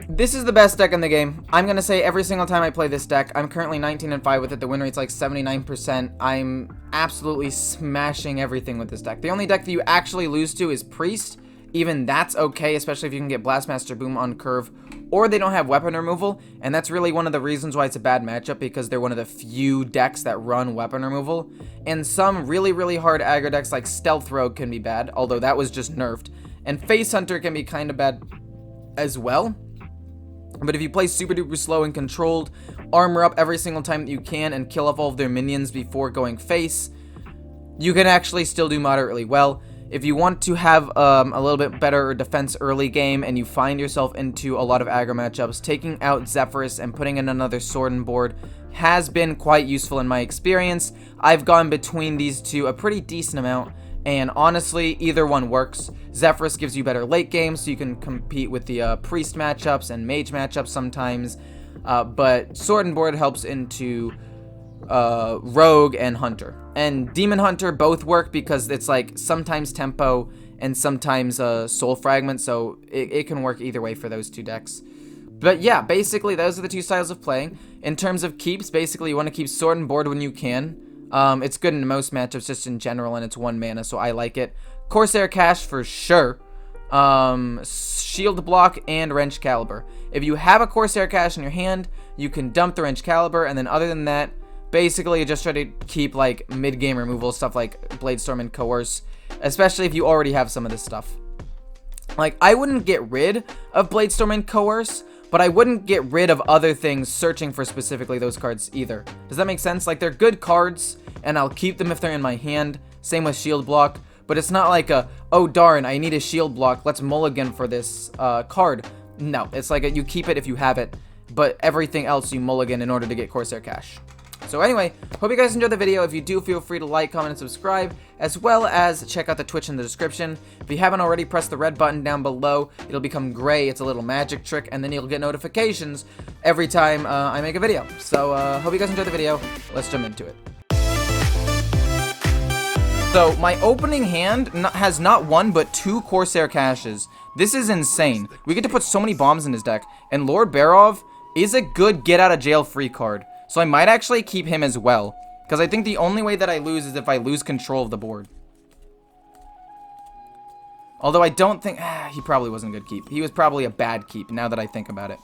This is the best deck in the game. I'm going to say every single time I play this deck. I'm currently 19-5 with it. The win rate's like 79%. I'm absolutely smashing everything with this deck. The only deck that you actually lose to is Priest. Even that's okay, especially if you can get Blastmaster Boom on curve, or they don't have weapon removal, and that's really one of the reasons why it's a bad matchup, because they're one of the few decks that run weapon removal. And some really, really hard aggro decks like Stealth Rogue can be bad, although that was just nerfed. And Face Hunter can be kind of bad as well. But if you play super duper slow and controlled, armor up every single time that you can, and kill off all of their minions before going face, you can actually still do moderately well. If you want to have a little bit better defense early game and you find yourself into a lot of aggro matchups, taking out Zephyrus and putting in another sword and board has been quite useful in my experience. I've gone between these two a pretty decent amount, and honestly, either one works. Zephyrus gives you better late game, so you can compete with the Priest matchups and Mage matchups sometimes, but Sword and Board helps into Rogue and Hunter. And Demon Hunter both work because it's like sometimes tempo and sometimes Soul Fragment, so it can work either way for those two decks. But yeah, basically those are the two styles of playing. In terms of keeps, basically you want to keep Sword and Board when you can. It's good in most matchups just in general, and it's 1 mana, so I like it. Corsair Cache for sure. Shield Block and Wrench Caliber. If you have a Corsair Cache in your hand, you can dump the Wrench Caliber, and then other than that, basically you just try to keep like mid-game removal stuff like Bladestorm and Coerce, especially if you already have some of this stuff. Like, I wouldn't get rid of Bladestorm and Coerce, but I wouldn't get rid of other things searching for specifically those cards either. Does that make sense? Like, they're good cards, and I'll keep them if they're in my hand. Same with Shield Block, but it's not like oh darn, I need a Shield Block, let's mulligan for this card. No, it's like you keep it if you have it, but everything else you mulligan in order to get Corsair Cache. So anyway, hope you guys enjoyed the video. If you do, feel free to like, comment, and subscribe, as well as check out the Twitch in the description. If you haven't already, press the red button down below. It'll become gray. It's a little magic trick, and then you'll get notifications every time I make a video. So hope you guys enjoyed the video. Let's jump into it. So my opening hand has not 1 but 2 Corsair Caches. This is insane. We get to put so many bombs in his deck, and Lord Barov is a good get out of jail free card. So I might actually keep him as well, because I think the only way that I lose is if I lose control of the board. Although I don't think... he probably wasn't a good keep. He was probably a bad keep, now that I think about it.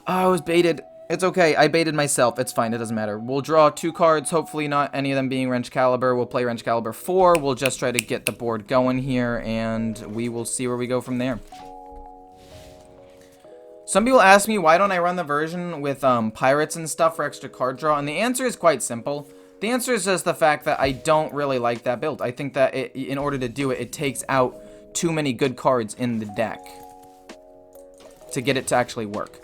Oh, I was baited. It's okay. I baited myself. It's fine. It doesn't matter. We'll draw 2 cards, hopefully not any of them being Wrench Caliber. We'll play Wrench Caliber 4. We'll just try to get the board going here, and we will see where we go from there. Some people ask me, why don't I run the version with pirates and stuff for extra card draw? And the answer is quite simple. The answer is just the fact that I don't really like that build. I think that in order to do it, it takes out too many good cards in the deck to get it to actually work.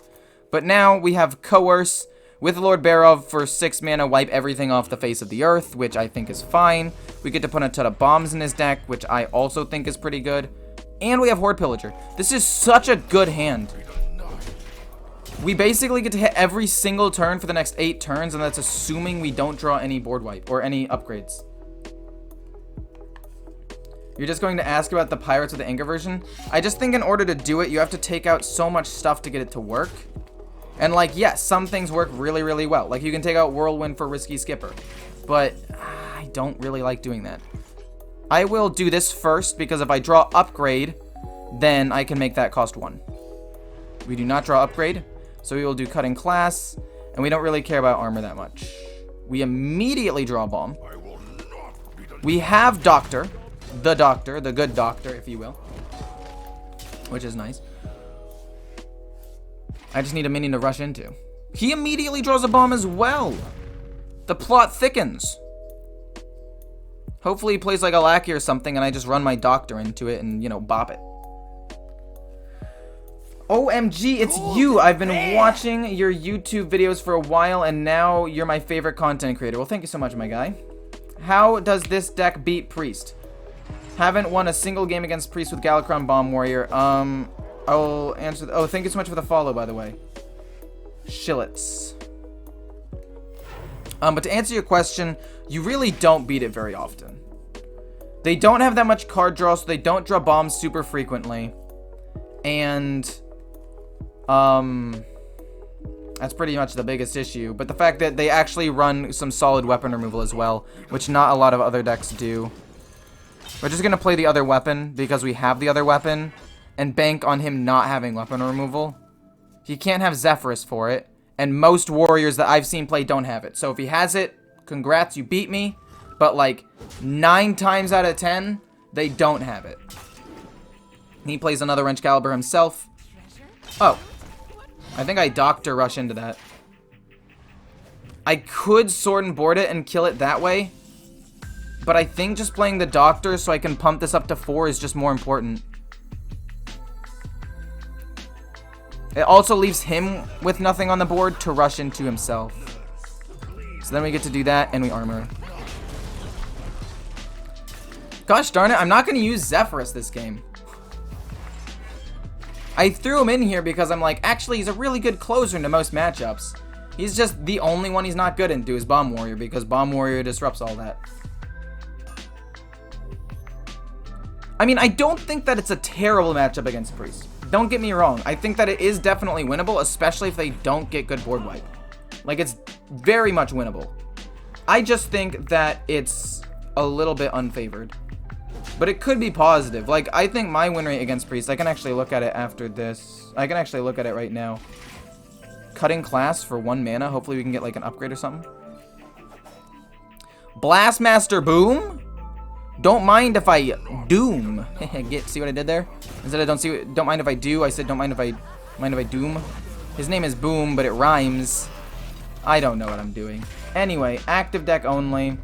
But now we have Coerce with Lord Barov for 6 mana, wipe everything off the face of the earth, which I think is fine. We get to put a ton of bombs in his deck, which I also think is pretty good. And we have Horde Pillager. This is such a good hand. We basically get to hit every single turn for the next 8 turns, and that's assuming we don't draw any board wipe or any upgrades. You're just going to ask about the Pirates of the Anger version? I just think in order to do it, you have to take out so much stuff to get it to work. And like, yes, some things work really, really well. Like, you can take out Whirlwind for Risky Skipper. But I don't really like doing that. I will do this first, because if I draw Upgrade, then I can make that cost 1. We do not draw Upgrade. So we will do Cutting Class, and we don't really care about armor that much. We immediately draw Bomb. We have Doctor, the good Doctor, if you will, which is nice. I just need a minion to rush into. He immediately draws a Bomb as well. The plot thickens. Hopefully he plays like a Lackey or something, and I just run my Doctor into it and, you know, bop it. OMG, it's you! I've been watching your YouTube videos for a while, and now you're my favorite content creator. Well, thank you so much, my guy. How does this deck beat Priest? Haven't won a single game against Priest with Hearthstone Bomb Warrior. I'll answer... Oh, thank you so much for the follow, by the way. Shillets. But to answer your question, you really don't beat it very often. They don't have that much card draw, so they don't draw bombs super frequently. And that's pretty much the biggest issue. But the fact that they actually run some solid weapon removal as well, which not a lot of other decks do. We're just going to play the other weapon because we have the other weapon and bank on him not having weapon removal. He can't have Zephyrus for it, and most warriors that I've seen play don't have it. So if he has it, congrats, you beat me. But like 9 times out of 10, they don't have it. He plays another Wrench Caliber himself. Oh. I think I Doctor Rush into that. I could Sword and Board it and kill it that way. But I think just playing the Doctor so I can pump this up to 4 is just more important. It also leaves him with nothing on the board to rush into himself. So then we get to do that and we armor. Gosh darn it, I'm not going to use Zephyrus this game. I threw him in here because I'm like, actually, he's a really good closer into most matchups. He's just the only one he's not good into is Bomb Warrior because Bomb Warrior disrupts all that. I mean, I don't think that it's a terrible matchup against Priest. Don't get me wrong. I think that it is definitely winnable, especially if they don't get good board wipe. Like, it's very much winnable. I just think that it's a little bit unfavored. But it could be positive. Like, I think my win rate against Priest, I can actually look at it after this. I can actually look at it right now. Cutting class for 1 mana. Hopefully we can get, like, an upgrade or something. Blastmaster Boom? Don't mind if I doom. See what I did there? Instead of don't mind if I do, I said don't mind if I doom. His name is Boom, but it rhymes. I don't know what I'm doing. Anyway, active deck only.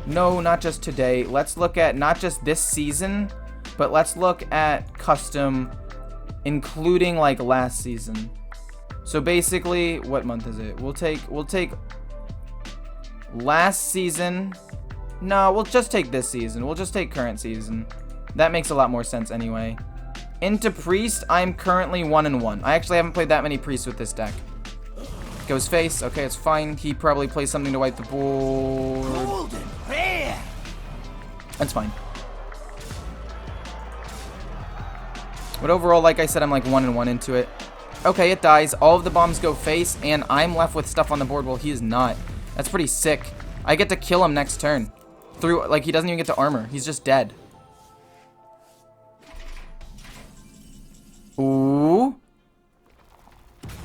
No, not just today. Let's look at not just this season, but let's look at custom, including like last season. So basically, what month is it? We'll take last season. No, we'll just take this season. We'll just take current season. That makes a lot more sense anyway. Into Priest, I'm currently 1-1. I actually haven't played that many Priests with this deck. Goes face. Okay, it's fine. He probably plays something to wipe the board. Golden bear. That's fine. But overall, like I said, I'm like 1-1 into it. Okay, it dies. All of the bombs go face, and I'm left with stuff on the board while he is not. That's pretty sick. I get to kill him next turn. Through, like, he doesn't even get to armor. He's just dead. Ooh.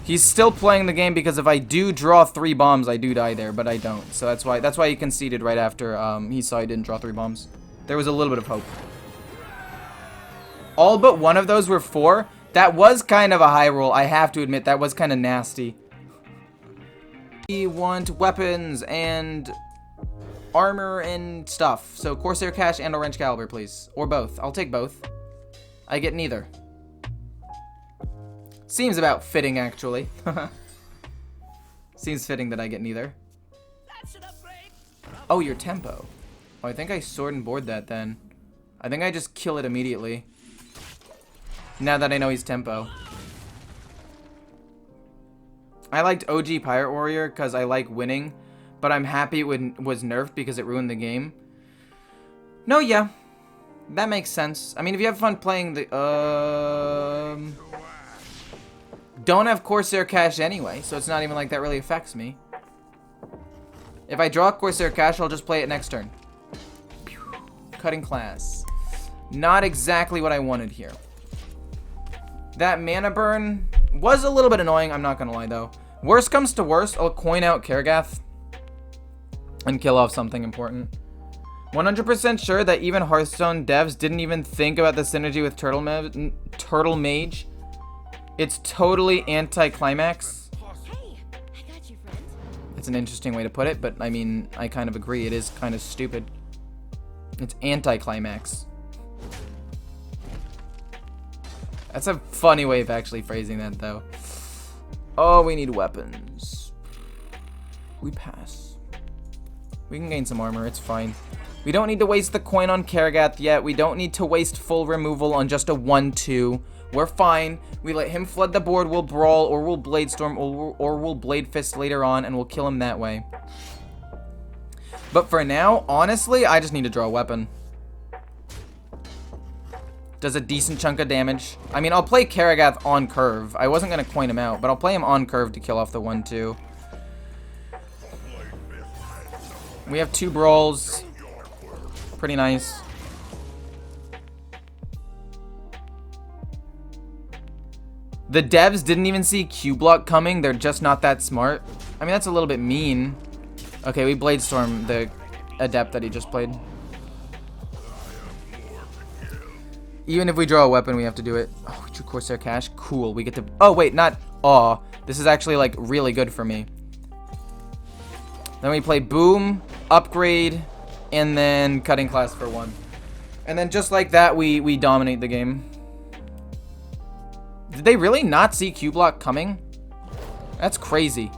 He's still playing the game because if I do draw 3 bombs, I do die there, but I don't. So that's why he conceded right after he saw he didn't draw 3 bombs. There was a little bit of hope. All but one of those were 4. That was kind of a high roll. I have to admit, that was kind of nasty. We want weapons and armor and stuff. So Corsair Cash and a Wrench Caliber, please. Or both. I'll take both. I get neither. Seems about fitting, actually. Seems fitting that I get neither. Oh, your tempo. Oh, I think I sword and board that then. I think I just kill it immediately. Now that I know he's tempo. I liked OG Pirate Warrior because I like winning, but I'm happy it was nerfed because it ruined the game. No, yeah. That makes sense. I mean, if you have fun playing the... Don't have Corsair Cash anyway, so it's not even like that really affects me. If I draw Corsair Cash, I'll just play it next turn. Cutting class. Not exactly what I wanted here. That mana burn was a little bit annoying, I'm not gonna lie though. Worst comes to worst, I'll coin out Karagath and kill off something important. 100% sure that even Hearthstone devs didn't even think about the synergy with Turtle Mage. It's totally anti-climax. Hey, I got you, friend. It's an interesting way to put it, but I mean, I kind of agree. It is kind of stupid. It's anti-climax. That's a funny way of actually phrasing that, though. Oh, we need weapons. We pass. We can gain some armor. It's fine. We don't need to waste the coin on Karagath yet. We don't need to waste full removal on just a 1-2. We're fine. We let him flood the board. We'll Brawl, or we'll Blade Storm, or we'll Blade Fist later on, and we'll kill him that way. But for now, honestly, I just need to draw a weapon. Does a decent chunk of damage. I mean, I'll play Karagath on curve. I wasn't going to coin him out, but I'll play him on curve to kill off the 1/2. We have 2 brawls. Pretty nice. The devs didn't even see Q block coming. They're just not that smart. I mean, that's a little bit mean. Okay, we Bladestorm the adept that he just played. Even if we draw a weapon, we have to do it. Oh, we drew Corsair Cash. Cool. We get to... Oh, wait, not... Aw. This is actually, like, really good for me. Then we play Boom, Upgrade, and then Cutting Class for 1. And then just like that, we dominate the game. Did they really not see Q block coming? That's crazy.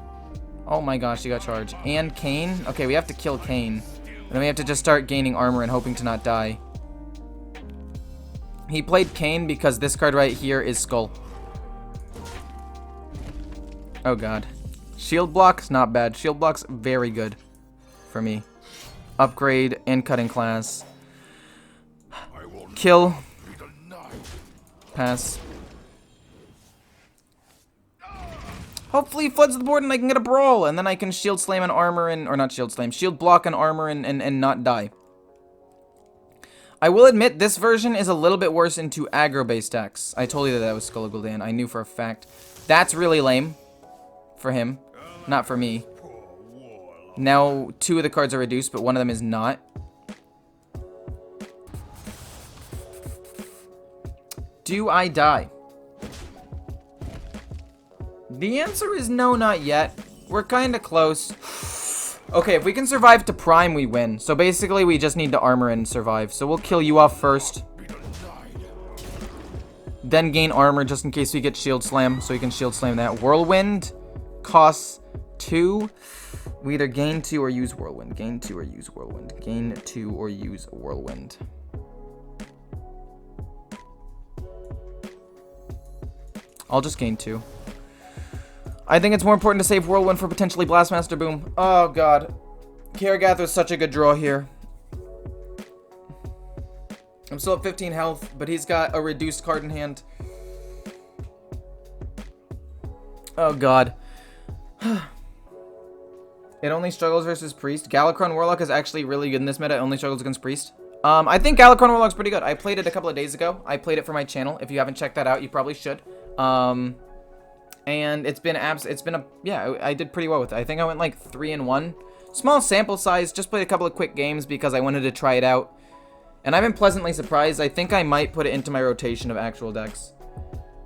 Oh my gosh, he got charged. And Kane? Okay, we have to kill Kane. And then we have to just start gaining armor and hoping to not die. He played Kane because this card right here is Skull. Oh god. Shield block's not bad. Shield block's very good for me. Upgrade and Cutting Class. Kill. Pass. Hopefully he floods the board and I can get a brawl, and then I can shield slam and armor and, or not shield slam, shield block and armor and not die. I will admit this version is a little bit worse into aggro-based decks. I told you that was Skull of Gul'dan. I knew for a fact. That's really lame for him, not for me. Now 2 of the cards are reduced, but one of them is not. Do I die? The answer is no, not yet. We're kind of close. Okay, if we can survive to Prime, we win. So basically, we just need to armor and survive. So we'll kill you off first. Then gain armor just in case we get Shield Slam. So we can Shield Slam that. Whirlwind costs 2. We either gain 2 or use Whirlwind. Gain 2 or use Whirlwind. Gain 2 or use Whirlwind. I'll just gain 2. I think it's more important to save Whirlwind for potentially Blastmaster Boom. Oh, God. Karagath was such a good draw here. I'm still at 15 health, but he's got a reduced card in hand. Oh, God. It only struggles versus Priest. Galakrond Warlock is actually really good in this meta. It only struggles against Priest. I think Galakrond Warlock's pretty good. I played it a couple of days ago. I played it for my channel. If you haven't checked that out, you probably should. And it's been yeah, I did pretty well with it. I think I went like 3-1. Small sample size, just played a couple of quick games because I wanted to try it out. And I've been pleasantly surprised. I think I might put it into my rotation of actual decks.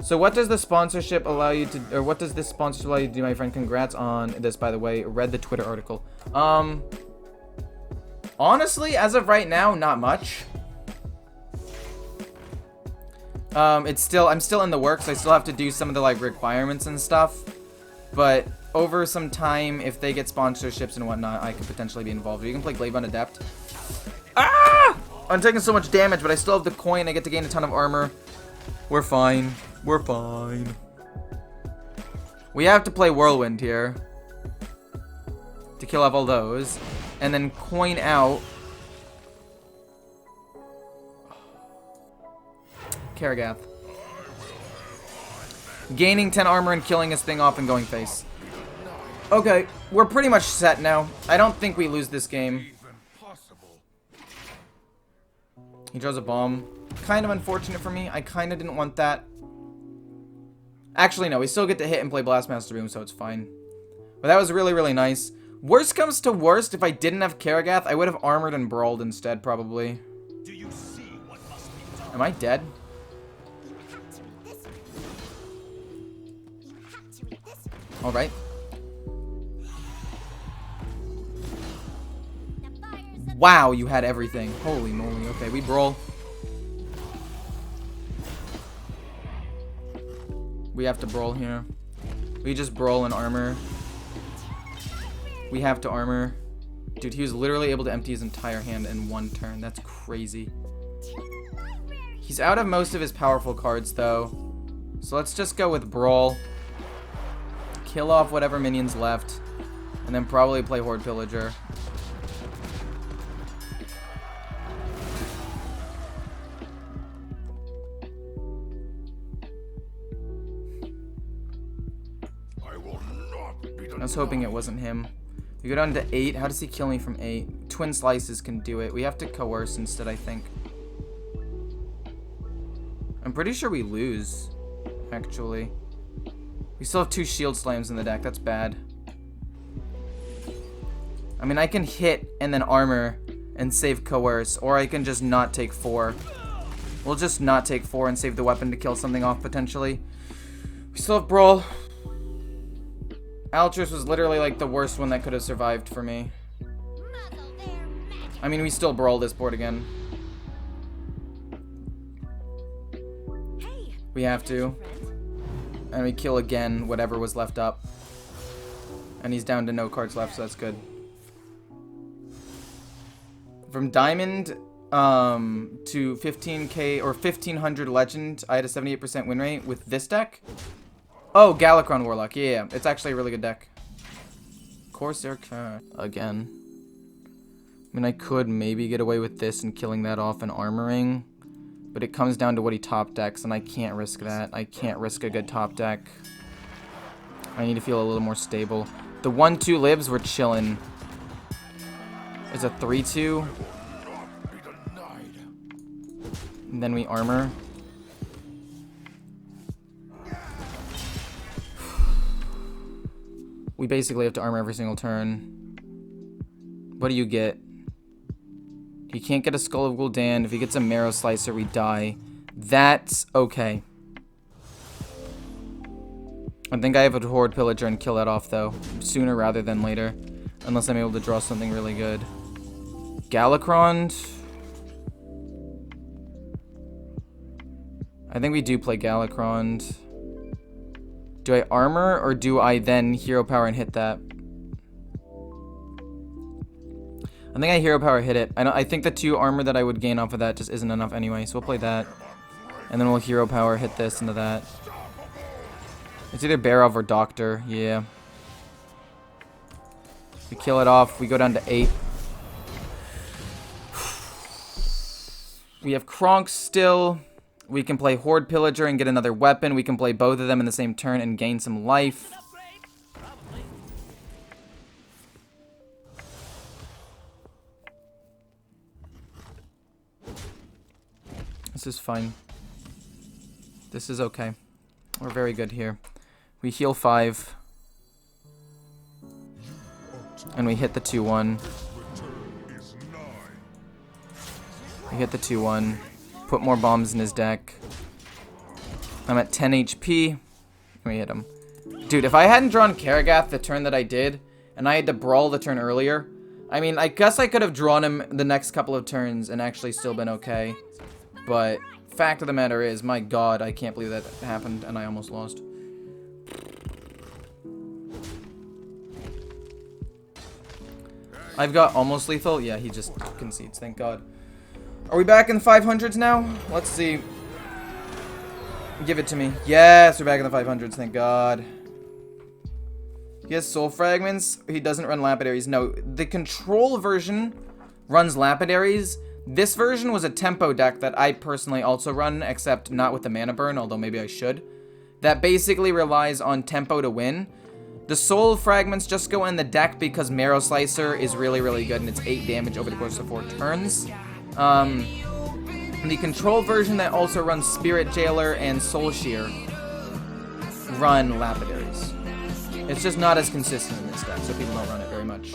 So what does the sponsorship allow you to, or what does this sponsorship allow you to do, my friend? Congrats on this, by the way. Read the Twitter article. Honestly, as of right now, not much. I'm still in the works. I still have to do some of the like requirements and stuff, but over some time, if they get sponsorships and whatnot, I could potentially be involved. You can play Glaive on Adept. Ah! I'm taking so much damage, but I still have the coin. I get to gain a ton of armor. We're fine. We're fine. We have to play Whirlwind here to kill off all those, and then coin out Karagath. Gaining 10 armor and killing his thing off and going face. Okay, we're pretty much set now. I don't think we lose this game. He draws a bomb. Kind of unfortunate for me. I kind of didn't want that. Actually, no. We still get to hit and play Blastmaster Boom, so it's fine. But that was really, really nice. Worst comes to worst, if I didn't have Karagath, I would have armored and brawled instead, probably. Am I dead? Alright. Wow, you had everything. Holy moly. Okay, we brawl. We have to brawl here. We just brawl in armor. We have to armor. Dude, he was literally able to empty his entire hand in one turn. That's crazy. He's out of most of his powerful cards, though. So let's just go with brawl. Kill off whatever minions left. And then probably play Horde Pillager. was hoping it wasn't him. We go down to 8. How does he kill me from 8? Twin Slices can do it. We have to coerce instead, I think. I'm pretty sure we lose, actually. We still have 2 shield slams in the deck. That's bad. I mean, I can hit and then armor and save coerce, or I can just not take 4. We'll just not take 4 and save the weapon to kill something off, potentially. We still have Brawl. Altrus was literally, like, the worst one that could have survived for me. I mean, we still Brawl this board again. We have to. And we kill again whatever was left up. And he's down to no cards left, so that's good. From Diamond to 15k or 1500 Legend, I had a 78% win rate with this deck. Oh, Galakron Warlock. Yeah, it's actually a really good deck. Corsair again. I mean, I could maybe get away with this and killing that off and armoring. But it comes down to what he top decks, and I can't risk that. I can't risk a good top deck. I need to feel a little more stable. The 1-2 libs, we're chilling. It's a 3-2. And then we armor. We basically have to armor every single turn. What do you get? He can't get a Skull of Gul'dan. If he gets a Marrow Slicer, we die. That's okay. I think I have a Horde Pillager and kill that off, though. Sooner rather than later. Unless I'm able to draw something really good. Galakron. I think we do play Galakron. Do I armor, or do I then Hero Power and hit that? I think I Hero Power hit it. I think the 2 armor that I would gain off of that just isn't enough anyway, so we'll play that. And then we'll Hero Power hit this into that. It's either Barov or Doctor, yeah. We kill it off, we go down to 8. We have Kronk still. We can play Horde Pillager and get another weapon. We can play both of them in the same turn and gain some life. This is fine. This is okay. We're very good here. We heal 5. And we hit the 2-1. We hit the 2-1. Put more bombs in his deck. I'm at 10 HP. We hit him. Dude, if I hadn't drawn Karagath the turn that I did, and I had to Brawl the turn earlier, I mean, I guess I could have drawn him the next couple of turns and actually still been okay. But, fact of the matter is, my god, I can't believe that happened, and I almost lost. I've got almost lethal. Yeah, he just concedes, thank god. Are we back in the 500s now? Let's see. Give it to me. Yes, we're back in the 500s, thank god. He has Soul Fragments. He doesn't run Lapidaries. No, the Control version runs Lapidaries. This version was a tempo deck that I personally also run, except not with the mana burn, although maybe I should. That basically relies on tempo to win. The Soul Fragments just go in the deck because Marrow Slicer is really, really good, and it's 8 damage over the course of 4 turns. The Control version that also runs Spirit Jailer and Soul Shear run Lapidaries. It's just not as consistent in this deck, so people don't run it very much.